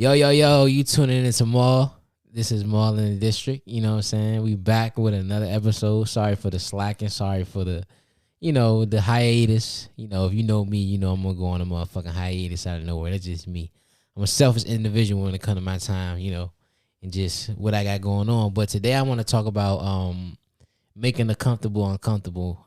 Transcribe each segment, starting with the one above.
Yo, you tuning into Maul. This is Maul in the District. You know what I'm saying? We back with another episode. Sorry for the slacking. Sorry for the hiatus. If you know me, I'm going to go on a motherfucking hiatus out of nowhere. That's just me. I'm a selfish individual when it comes to my time, and just what I got going on. But today I want to talk about making the comfortable uncomfortable.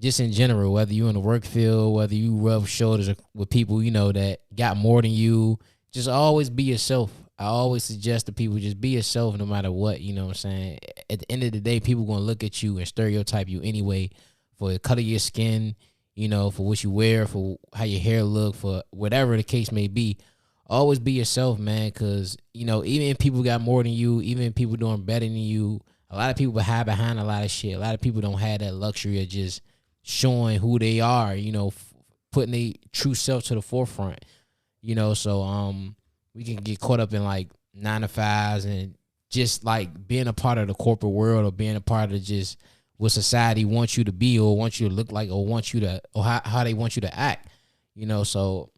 Just in general, whether you're in the work field, whether you rub shoulders with people, that got more than you, just always be yourself. I always suggest to people, just be yourself no matter what, you know what I'm saying? At the end of the day, people going to look at you and stereotype you anyway for the cut of your skin, for what you wear, for how your hair look, for whatever the case may be. Always be yourself, man, because, even if people got more than you, even if people doing better than you, a lot of people hide behind a lot of shit. A lot of people don't have that luxury of just showing who they are, putting their true self to the forefront, so we can get caught up in like 9 to 5s and just like being a part of the corporate world or being a part of just what society wants you to be or wants you to look like or wants you to or how they want you to act, so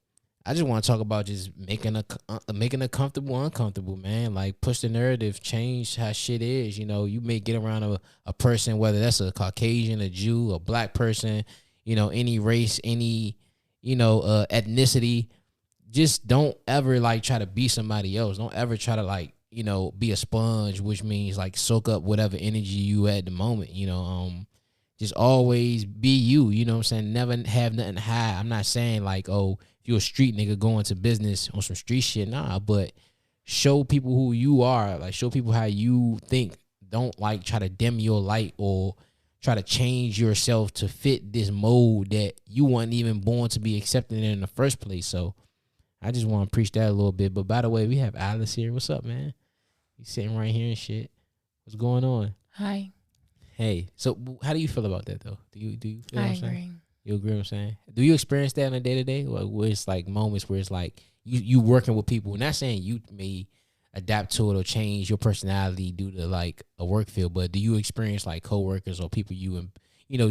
I just want to talk about just making a comfortable uncomfortable, man. Like push the narrative, change how shit is. You may get around a person, whether that's a Caucasian, a Jew, a black person, any race, any, ethnicity. Just don't ever like try to be somebody else. Don't ever try to like, be a sponge, which means like soak up whatever energy you at the moment, just always be you, you know what I'm saying? Never have nothing to hide. I'm not saying like, oh, if you're a street nigga going to business on some street shit, nah, but show people who you are, like show people how you think. Don't like try to dim your light or try to change yourself to fit this mold that you weren't even born to be accepted in the first place. So I just want to preach that a little bit. But by the way, we have Alice here. What's up, man? You sitting right here and shit. What's going on? Hi. Hey, so how do you feel about that though? Do you feel what I'm agree. saying? You agree what I'm saying? Do you experience that on a day to day, where it's like moments where it's like you working with people? Not saying you may adapt to it or change your personality due to like a work field, but do you experience like coworkers or people you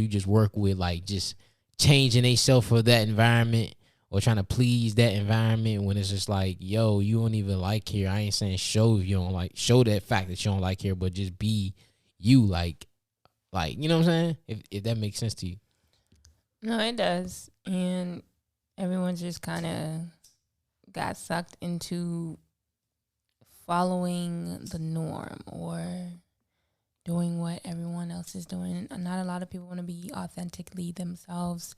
just work with, like just changing themselves for that environment or trying to please that environment when it's just like, yo, you don't even like here. I ain't saying show if you don't like, show that fact that you don't like here, but just be you, like you know what I'm saying? If that makes sense to you. No, it does. And everyone just kind of got sucked into following the norm or doing what everyone else is doing. Not a lot of people want to be authentically themselves.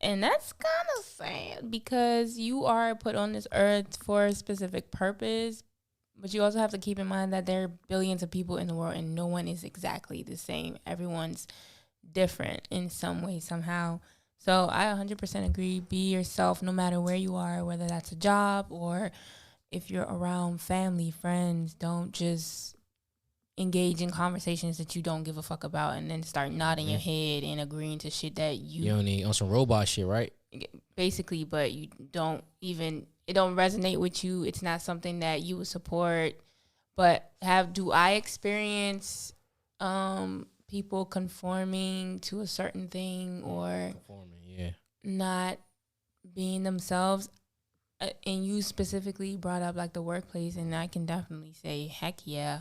And that's kind of sad because you are put on this earth for a specific purpose. But you also have to keep in mind that there are billions of people in the world and no one is exactly the same. Everyone's different in some way, somehow. So I 100% agree. Be yourself no matter where you are, whether that's a job or if you're around family, friends. Don't just engage in conversations that you don't give a fuck about and then start nodding your head and agreeing to shit that you don't need on some robot shit, right? Basically, but you don't even, it don't resonate with you. It's not something that you would support. But do I experience people conforming to a certain thing or not being themselves? And you specifically brought up like the workplace, and I can definitely say, heck yeah.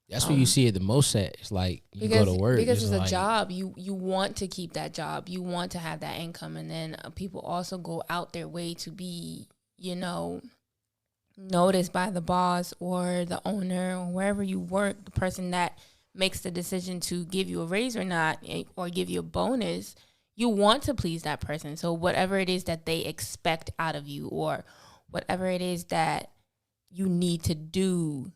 That's where you see it the most at. It's like you go to work. Because it's a job. You want to keep that job. You want to have that income. And then people also go out their way to be, noticed by the boss or the owner or wherever you work, the person that makes the decision to give you a raise or not, or give you a bonus. You want to please that person. So whatever it is that they expect out of you or whatever it is that you need to do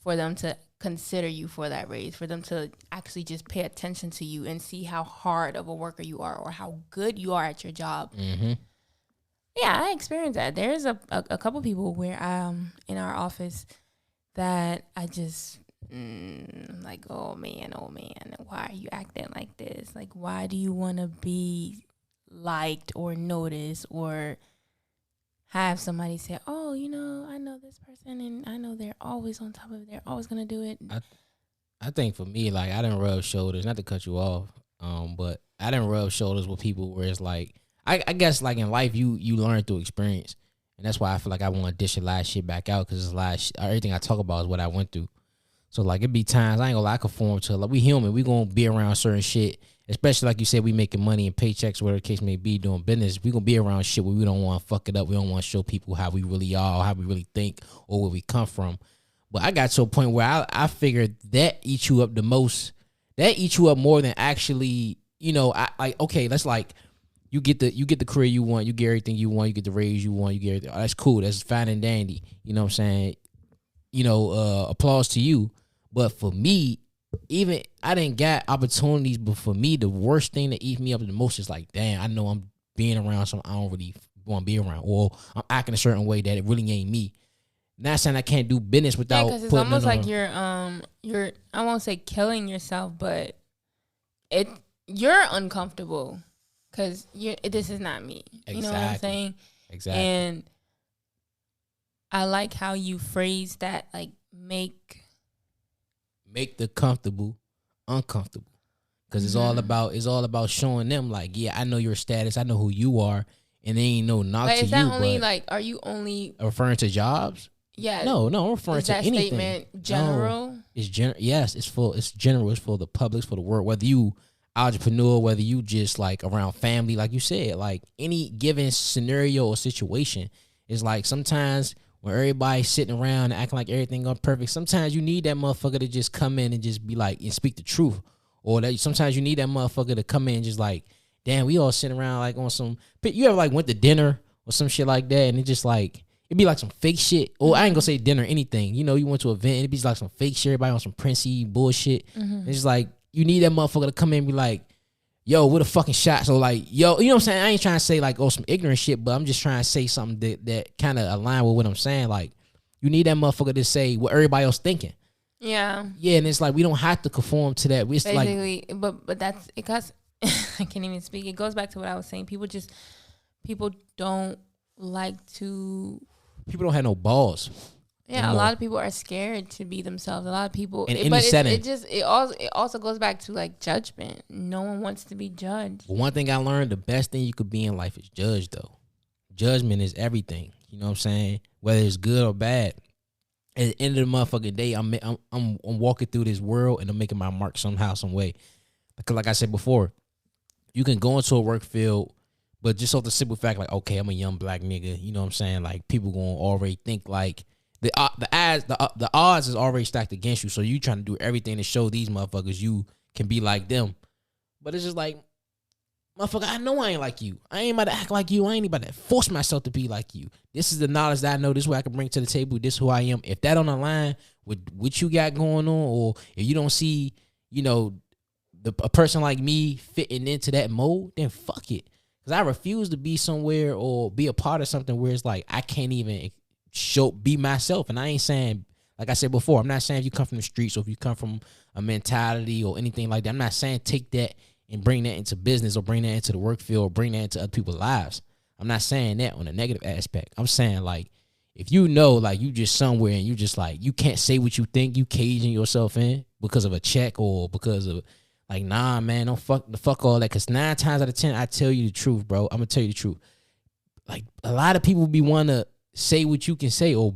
for them to consider you for that raise, for them to actually just pay attention to you and see how hard of a worker you are or how good you are at your job. Mm-hmm. Yeah, I experienced that. There's a couple people where in our office that I just like, oh man, why are you acting like this? Like, why do you want to be liked or noticed or have somebody say, oh, I know this person and I know they're always on top of it. They're always going to do it. I think for me, like, I didn't rub shoulders, not to cut you off, but I didn't rub shoulders with people where it's like, I guess like in life, you learn through experience. And that's why I feel like I want to dish a lot of shit back out, because it's a lot of everything I talk about is what I went through. So like it be times I ain't gonna lie, I conform to, like, we human, we gonna be around certain shit, especially like you said, we making money and paychecks, whatever the case may be, doing business. We gonna be around shit where we don't want to fuck it up. We don't want to show people how we really are, how we really think, or where we come from. But I got to a point where I figured that eats you up the most. That eats you up more than actually, I like, okay, that's like you get the career you want, you get everything you want, you get the raise you want, you get everything. Oh, that's cool, that's fine and dandy. You know what I'm saying? Applause to you. But for me, even I didn't get opportunities, but for me, the worst thing that eats me up the most is like, damn, I know I'm being around something I don't really want to be around, or I'm acting a certain way that it really ain't me. Not saying I can't do business without. Because it's almost like you're I won't say killing yourself, but you're uncomfortable because this is not me. Exactly. You know what I'm saying? Exactly. And I like how you phrase that, like make the comfortable uncomfortable, because it's all about showing them like, yeah, I know your status, I know who you are, and they ain't no knock to you. But is that only like, are you only referring to jobs? Yeah. No, I'm referring to anything. Is that statement general? No, it's yes, it's general. It's for the public, it's for the world. Whether you entrepreneur, whether you just like around family, like you said, like any given scenario or situation, is like sometimes when everybody's sitting around and acting like everything is perfect, sometimes you need that motherfucker to just come in and just be like and speak the truth. Or that sometimes you need that motherfucker to come in and just like, damn, we all sitting around like on some. You ever like went to dinner or some shit like that, and it just like it'd be like some fake shit. Or I ain't gonna say dinner, anything. You went to an event and it'd be like some fake shit, everybody on some princey bullshit. Mm-hmm. It's just like you need that motherfucker to come in and be like, yo, what a fucking shot. So like, yo, you know what I'm saying? I ain't trying to say like, oh, some ignorant shit, but I'm just trying to say something that kind of align with what I'm saying. Like, you need that motherfucker to say what everybody else thinking. Yeah. Yeah, and it's like we don't have to conform to that. It's basically, like, but that's it. Cause I can't even speak. It goes back to what I was saying. People don't like to. People don't have no balls. Yeah, a lot of people are scared to be themselves. A lot of people, in any setting. It also goes back to like judgment. No one wants to be judged. But one thing I learned: the best thing you could be in life is judged. Though, judgment is everything. You know what I'm saying? Whether it's good or bad. At the end of the motherfucking day, I'm walking through this world and I'm making my mark somehow, some way. Because like I said before, you can go into a work field, but just off the simple fact, like, okay, I'm a young black nigga. You know what I'm saying? Like people gonna already think like. The odds is already stacked against you, so you trying to do everything to show these motherfuckers you can be like them. But it's just like, motherfucker, I know I ain't like you. I ain't about to act like you. I ain't about to force myself to be like you. This is the knowledge that I know. This is what I can bring to the table. This is who I am. If that don't align with what you got going on, or if you don't see, a person like me fitting into that mold, then fuck it. Because I refuse to be somewhere or be a part of something where it's like I can't even be myself. And I ain't saying, like I said before, I'm not saying if you come from the streets or if you come from a mentality or anything like that, I'm not saying take that and bring that into business or bring that into the work field or bring that into other people's lives. I'm not saying that on a negative aspect. I'm saying like, if like you just somewhere and you just like, you can't say what you think, you caging yourself in because of a check or because of like, nah, man, don't fuck all that. Cause 9 times out of 10, I tell you the truth, bro. I'm gonna tell you the truth. Like a lot of people be wanna say what you can say or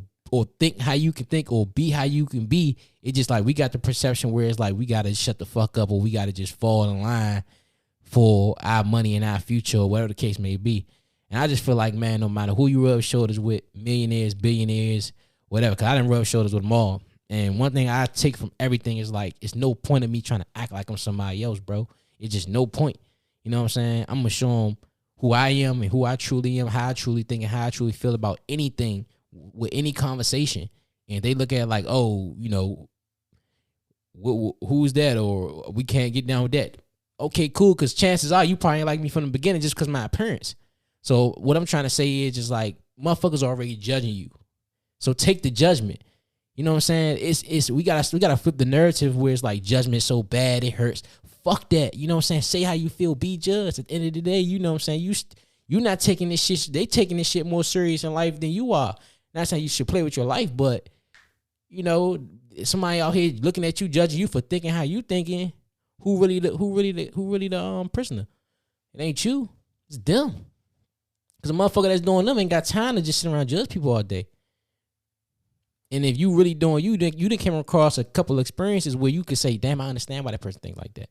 think how you can think or be how you can be. It's just like we got the perception where it's like we got to shut the fuck up or we got to just fall in line for our money and our future or whatever the case may be. And I just feel like, man, no matter who you rub shoulders with, millionaires, billionaires, whatever, because I didn't rub shoulders with them all. And one thing I take from everything is like, it's no point in me trying to act like I'm somebody else, bro. It's just no point. You know what I'm saying? I'm going to show them who I am and who I truly am, how I truly think and how I truly feel about anything with any conversation. And they look at it like, oh, who's that? Or we can't get down with that. Okay, cool, because chances are you probably ain't like me from the beginning just because my appearance. So what I'm trying to say is just like, motherfuckers already judging you. So take the judgment. You know what I'm saying? We gotta flip the narrative where it's like judgment so bad it hurts. Fuck that. You know what I'm saying? Say how you feel. Be judged. At the end of the day, you know what I'm saying? You're not taking this shit. They taking this shit more serious in life than you are. Not saying you should play with your life, but somebody out here looking at you, judging you for thinking how you thinking. Who really the prisoner? It ain't you. It's them. Because a motherfucker that's doing them ain't got time to just sit around and judge people all day. And if you really doing you didn't came across a couple of experiences where you could say, damn, I understand why that person think like that.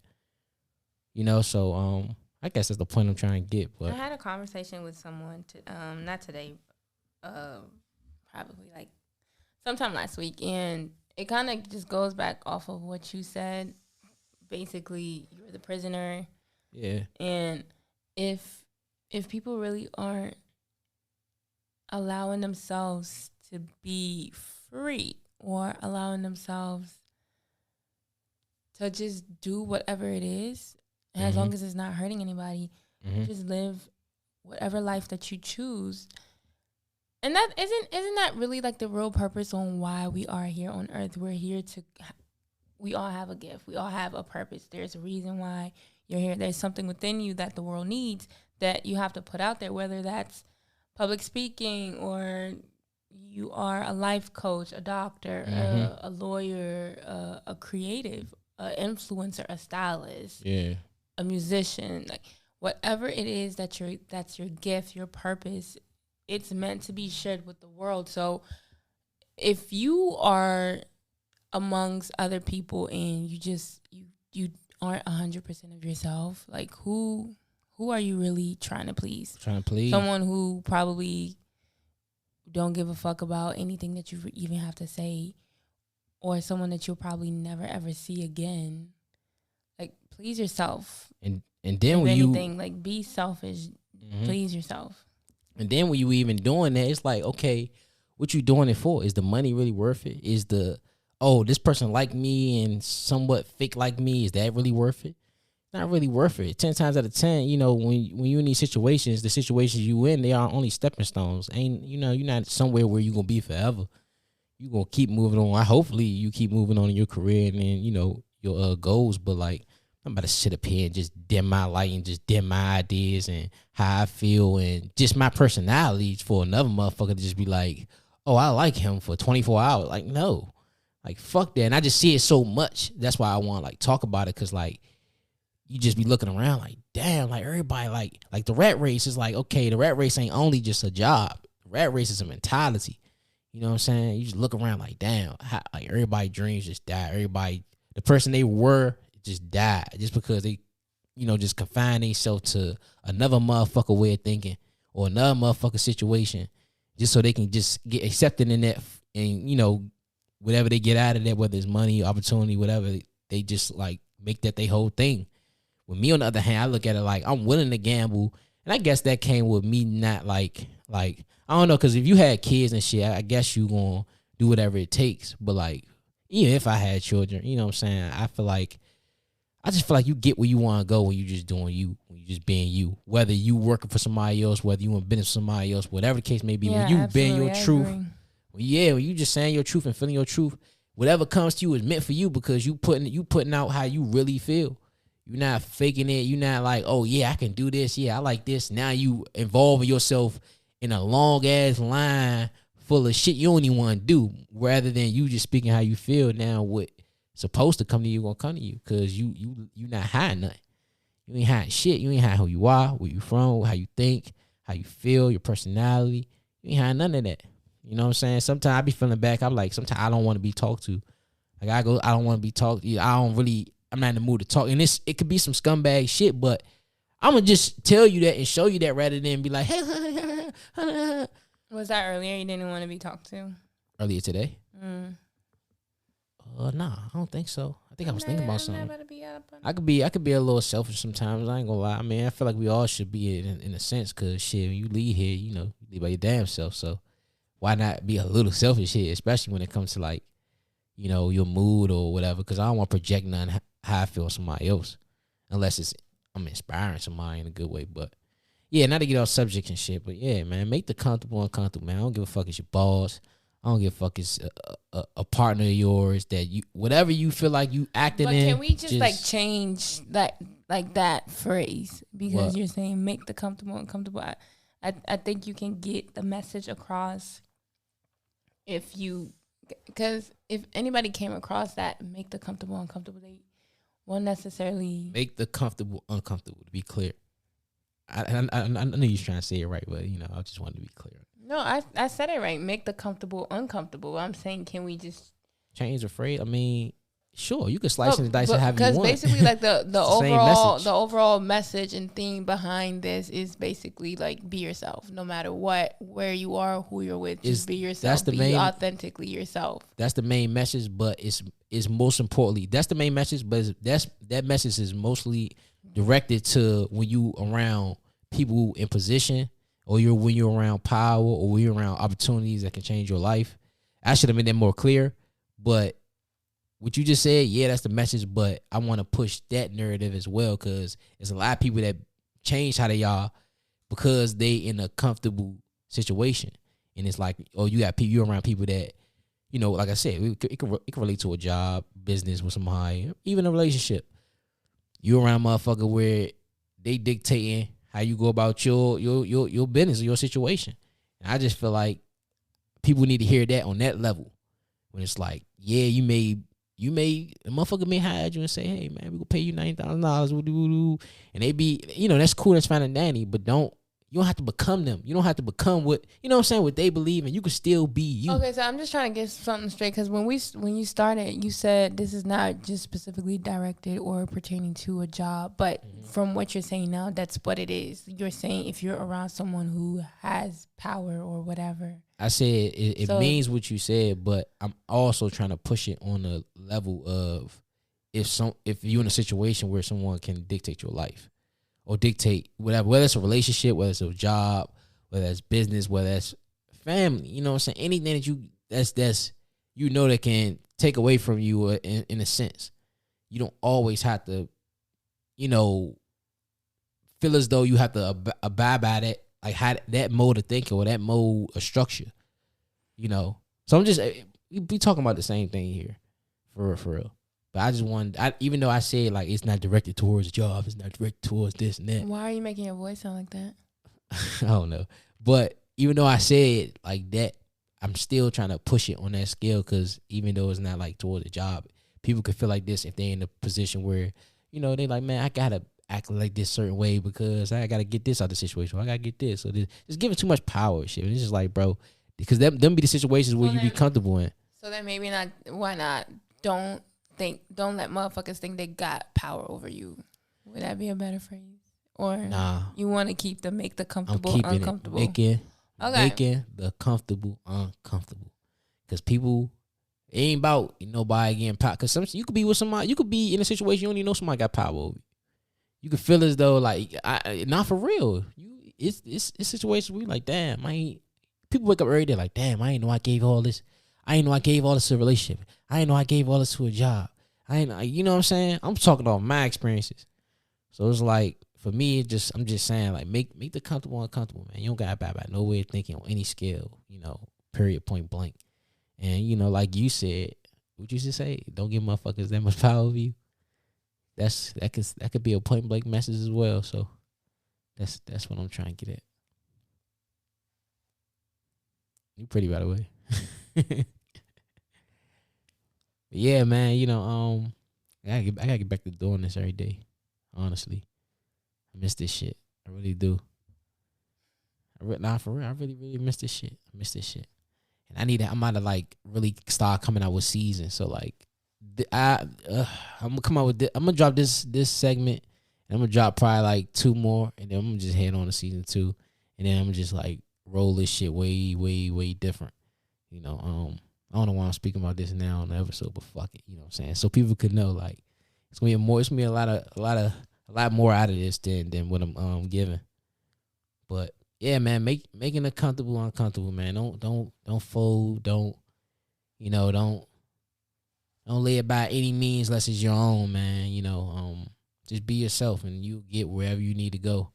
You know, so I guess that's the point I'm trying to get. But I had a conversation with someone not today, probably like sometime last week, and it kind of just goes back off of what you said. Basically, you're the prisoner. Yeah. And if people really aren't allowing themselves to be free or allowing themselves to just do whatever it is, as long as it's not hurting anybody, just live whatever life that you choose. And that isn't that really like the real purpose on why we are here on earth? We're here to, we all have a gift. We all have a purpose. There's a reason why you're here. There's something within you that the world needs that you have to put out there, whether that's public speaking or you are a life coach, a doctor, a lawyer, a creative, an influencer, a stylist, a musician, like whatever it is that's your gift, your purpose. It's meant to be shared with the world. So if you are amongst other people and you aren't 100% of yourself, like who are you really trying to please? Someone who probably don't give a fuck about anything that you even have to say, or someone that you'll probably never ever see again. Like, please yourself. And then when anything, like, be selfish. Please yourself. And then when you even doing that, it's like, okay, what you doing it for? Is the money really worth it? Is this person like me and somewhat fake like me, is that really worth it? Not really worth it. 10 times out of 10, you know, when you in these situations, the situations you in, they are only stepping stones. You're not somewhere where you're going to be forever. You're going to keep moving on. Hopefully you keep moving on in your career and then, you know, your goals. But like, I'm about to sit up here and just dim my light and just dim my ideas and how I feel and just my personality for another motherfucker to just be like, oh, I like him for 24 hours. Like, no. Like, fuck that. And I just see it so much. That's why I want to, like, talk about it, because, like, you just be looking around like, damn, like, everybody, like the rat race is like, okay, the rat race ain't only just a job. The rat race is a mentality. You know what I'm saying? You just look around like, damn, like, everybody's dreams just died. Everybody, the person they were just died just because they, you know, just confine themselves to another motherfucker way of thinking or another motherfucker situation just so they can just get accepted in that, and, you know, whatever they get out of that, whether it's money, opportunity, whatever, they just, like, make that their whole thing. With me, on the other hand, I look at it like I'm willing to gamble, and I guess that came with me not like I don't know, because if you had kids and shit, I guess you gonna do whatever it takes. But like, even if I had children, you know what I'm saying, I just feel like you get where you want to go when you just doing you, when you just being you. Whether you working for somebody else, whether you in business for somebody else, whatever the case may be, when you being your truth, when you just saying your truth and feeling your truth, whatever comes to you is meant for you, because you putting out how you really feel. You're not faking it. You're not like, oh yeah, I can do this. Yeah, I like this. Now you involving yourself in a long ass line full of shit you don't even want to do, rather than you just speaking how you feel. Now what supposed to come to you gonna come to you, because you not hiding nothing. You ain't hiding shit. You ain't hiding who you are, where you from, how you think, how you feel, your personality. You ain't hiding none of that. You know what I'm saying? Sometimes I be feeling back. I'm like, sometimes I don't want to be talked to. Like, I don't want to be talked. I'm not in the mood to talk. And it could be some scumbag shit, but I'm gonna just tell you that and show you that, rather than be like, hey. Was that earlier? You didn't want to be talked to? Earlier today? Nah, I don't think so. I think I was thinking about something. I could be a little selfish sometimes. I ain't gonna lie. I mean, I feel like we all should be in a sense, because shit, when you leave here, you know, you leave by your damn self. So why not be a little selfish here, especially when it comes to, like, you know, your mood or whatever, because I don't want to project nothing how I feel on somebody else, unless I'm inspiring somebody in a good way. But yeah, not to get off subject and shit, but yeah, man, make the comfortable uncomfortable, man. I don't give a fuck it's your boss. I don't give a fuck it's a partner of yours that you, whatever you feel like you acting in. But can we just like change that phrase, because what? You're saying make the comfortable uncomfortable. I think you can get the message across because if anybody came across that, make the comfortable uncomfortable, they won't necessarily make the comfortable uncomfortable, to be clear. I know you're trying to say it right, but I just wanted to be clear. No, I said it right. Make the comfortable uncomfortable. I'm saying, can we just change the phrase? I mean, sure, you can slice and dice it however you want. Because basically, like the overall message and theme behind this is basically like be yourself, no matter where you are, who you're with. Just be yourself. Be authentically yourself. That's the main message, but it's most importantly that's the main message, but that message is mostly directed to when you around people in position, or when you're around power, or when you're around opportunities that can change your life. I should have made that more clear, but what you just said, yeah, that's the message, but I want to push that narrative as well, because there's a lot of people that change how they are because they in a comfortable situation. And it's like, oh, you're around people that, like I said, it can relate to a job, business with somebody, even a relationship. You're around motherfucker where they dictating how you go about your business or your situation. And I just feel like people need to hear that on that level. When it's like, yeah, a motherfucker may hire you and say, hey man, we gonna pay you $90,000, and they be, that's cool, that's fine and dandy, but you don't have to become them. You don't have to become what what they believe in. You can still be you. Okay, so I'm just trying to get something straight, because when you started, you said this is not just specifically directed or pertaining to a job, but from what you're saying now, that's what it is. You're saying if you're around someone who has power or whatever. I said it means what you said, but I'm also trying to push it on the level of if you're in a situation where someone can dictate your life or dictate whatever, whether it's a relationship, whether it's a job, whether it's business, whether it's family, you know what I'm saying? Anything that's that can take away from you in a sense. You don't always have to, feel as though you have to abide by that. Like how that mode of thinking or that mode of structure, So I'm just we talking about the same thing here, for real. But I just even though I said like it's not directed towards a job, it's not directed towards this and that. Why are you making your voice sound like that? I don't know. But even though I said like that, I'm still trying to push it on that scale, because even though it's not like towards a job, people could feel like this if they're in a position where they like, man, I gotta act like this certain way because I gotta get this out of the situation. Or I gotta get this. So just giving too much power and shit. And it's just like, bro, because them be the situations where you be comfortable in. So then maybe not. Why not? Don't let motherfuckers think they got power over you. Would that be a better phrase? Or you want to keep make the comfortable uncomfortable? Making the comfortable uncomfortable. Because people, it ain't about nobody getting power. Because you could be with somebody, you could be in a situation you don't even know somebody got power over you. You could feel as though like not for real. It's situations where you like, damn, people wake up every day like, damn, I ain't know I gave all this. I ain't know I gave all this to a relationship. I ain't know I gave all this to a job. I ain't, you know what I'm saying? I'm talking about my experiences. So it's like, for me, I'm just saying, like, make the comfortable uncomfortable, man. You don't got to no way of thinking on any scale, period, point blank. And, like you said, what you should say, don't give motherfuckers that much power over you. That could be a point blank message as well. So that's what I'm trying to get at. You pretty, by the way. Yeah, man. I gotta get back to doing this every day. Honestly, I miss this shit. I really do. For real, I really, really miss this shit. And I'm about to like really start coming out with seasons. So like, I'm gonna come out with this. I'm gonna drop this segment, and I'm gonna drop probably like 2 more, and then I'm gonna just head on to season 2, and then I'm gonna just like roll this shit way, way, way different. I don't know why I'm speaking about this now on the episode, but fuck it, you know what I'm saying? So people could know like it's gonna be a lot more out of this than what I'm giving. But yeah, man, making it comfortable uncomfortable, man. Don't fold, don't lay it by any means unless it's your own, man. Just be yourself and you get wherever you need to go.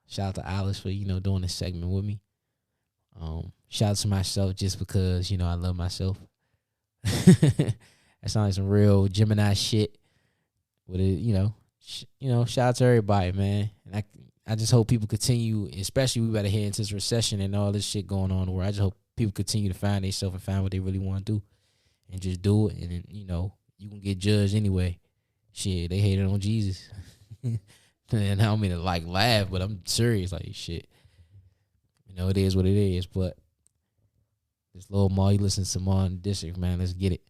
Shout out to Alice for doing this segment with me. Shout out to myself just because I love myself. That sounds like some real Gemini shit. With it, shout out to everybody, man. And I just hope people continue, especially we better head into this recession and all this shit going on where I just hope people continue to find themselves and find what they really want to do and just do it. And then, you can get judged anyway. Shit, they hated on Jesus. And I don't mean to like laugh, but I'm serious. Like shit, you know, it is what it is. But this little Maul, you listen to Maul in the district, man. Let's get it.